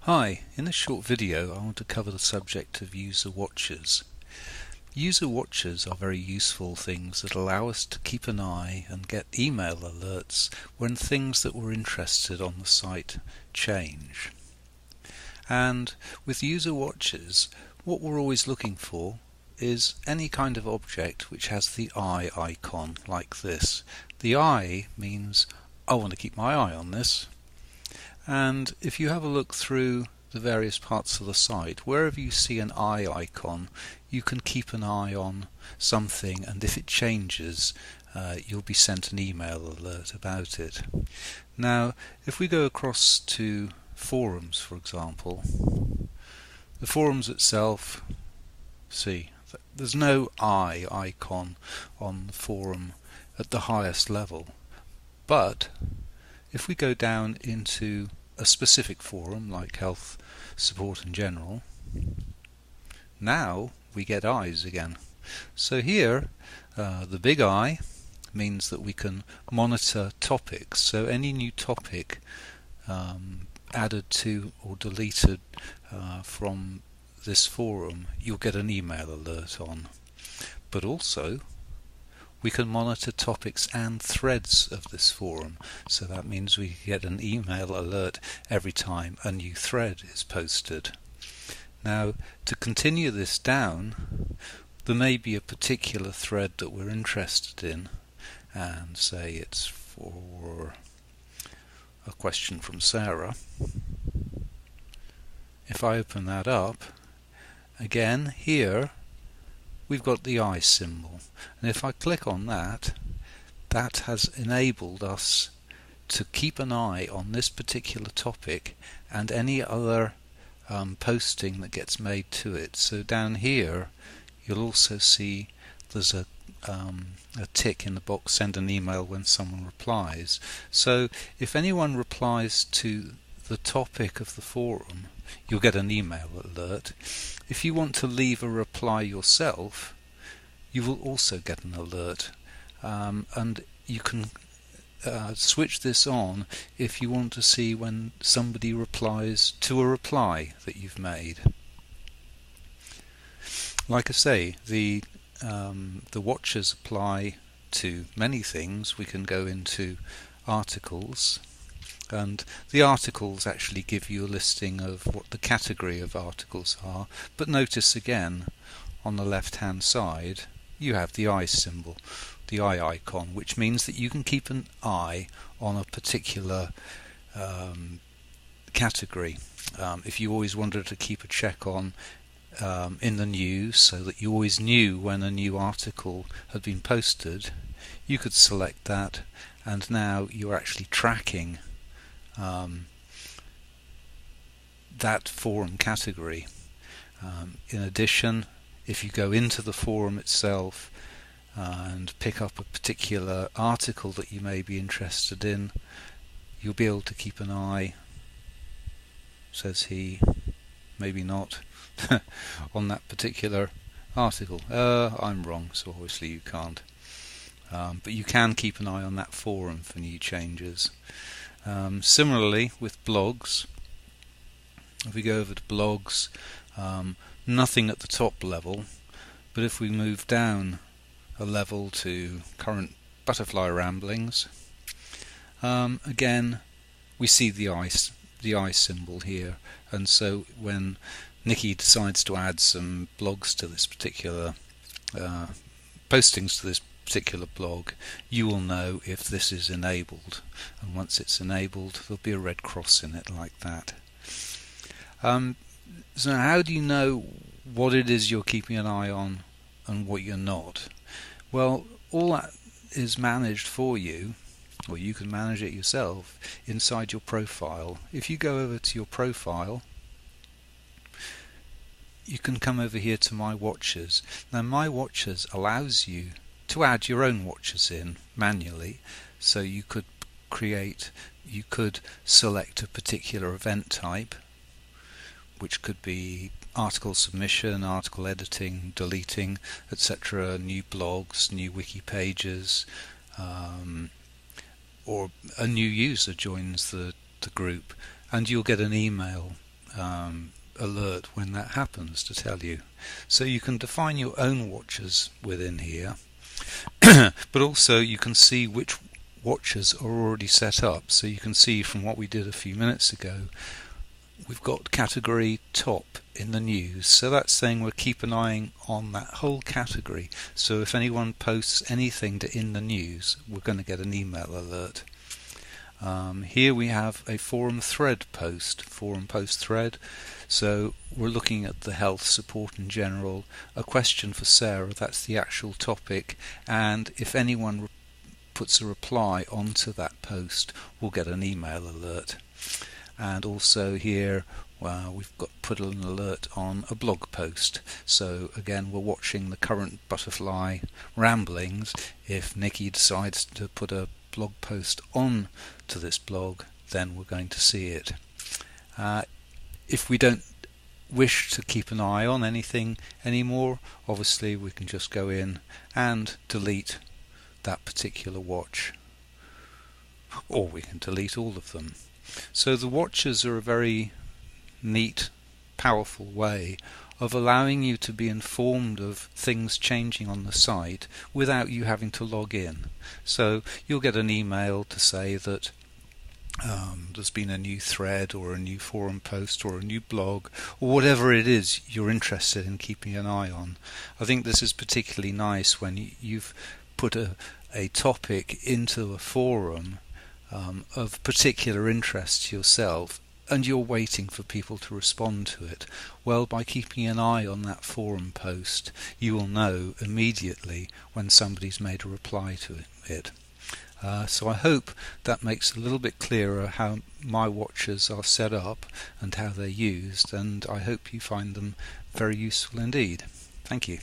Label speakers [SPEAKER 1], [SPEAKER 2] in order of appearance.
[SPEAKER 1] Hi, in this short video I want to cover the subject of user watches. User watches are very useful things that allow us to keep an eye and get email alerts when things that we're interested on the site change. And with user watches, what we're always looking for is any kind of object which has the eye icon like this. The eye means I want to keep my eye on this. And if you have a look through the various parts of the site, wherever you see an eye icon, you can keep an eye on something, and if it changes, you'll be sent an email alert about it. Now, if we go across to forums, for example, the forums itself, see, there's no eye icon on the forum at the highest level, but if we go down into a specific forum like health support in general, now we get eyes again. So here the big eye means that we can monitor topics, so any new topic added to or deleted from this forum you'll get an email alert on. But also we can monitor topics and threads of this forum, so that means we get an email alert every time a new thread is posted. Now, to continue this down, there may be a particular thread that we're interested in, and say it's for a question from Sarah. If I open that up, again here we've got the eye symbol, and if I click on that, that has enabled us to keep an eye on this particular topic and any other posting that gets made to it. So down here you'll also see there's a tick in the box, send an email when someone replies. So if anyone replies to the topic of the forum, you'll get an email alert. If you want to leave a reply yourself, you will also get an alert, and you can switch this on if you want to see when somebody replies to a reply that you've made. Like I say, the watches apply to many things. We can go into articles, and the articles actually give you a listing of what the category of articles are, but notice again on the left hand side you have the eye symbol, the eye icon, which means that you can keep an eye on a particular category. If you always wanted to keep a check on in the news, so that you always knew when a new article had been posted, you could select that, and now you're actually tracking that forum category. In addition, if you go into the forum itself and pick up a particular article that you may be interested in, you'll be able to keep an eye, says he, maybe not, on that particular article. I'm wrong, so obviously you can't. But you can keep an eye on that forum for new changes. Similarly with blogs, if we go over to blogs, nothing at the top level, but if we move down a level to current butterfly ramblings, again we see the eye symbol here, and so when Nikki decides to add some blogs to this particular postings to this particular blog, you will know if this is enabled, and once it's enabled there'll be a red cross in it like that. So how do you know what it is you're keeping an eye on and what you're not? Well, all that is managed for you, or you can manage it yourself inside your profile. If you go over to your profile, you can come over here to My Watches. Now My Watches allows you to add your own watches in manually, so you could select a particular event type, which could be article submission, article editing, deleting, etc., new blogs, new wiki pages, or a new user joins the group, and you'll get an email alert when that happens to tell you. So you can define your own watches within here, but also you can see which watches are already set up. So you can see from what we did a few minutes ago, we've got category top in the news, so that's saying we'll keep an eye on that whole category. So if anyone posts anything to in the news, we're going to get an email alert. Here we have a forum post thread. So we're looking at the health support in general, a question for Sarah, that's the actual topic, and if anyone puts a reply onto that post, we'll get an email alert. And also here we've got put an alert on a blog post. So again, we're watching the current butterfly ramblings. If Nikki decides to put a blog post on to this blog, then we're going to see it. If we don't wish to keep an eye on anything anymore, obviously we can just go in and delete that particular watch, or we can delete all of them. So the watches are a very neat, powerful way of allowing you to be informed of things changing on the site without you having to log in. So you'll get an email to say that there's been a new thread or a new forum post or a new blog or whatever it is you're interested in keeping an eye on. I think this is particularly nice when you've put a topic into a forum of particular interest to yourself, and you're waiting for people to respond to it. Well, by keeping an eye on that forum post, you will know immediately when somebody's made a reply to it. So I hope that makes a little bit clearer how my watches are set up and how they're used, and I hope you find them very useful indeed. Thank you.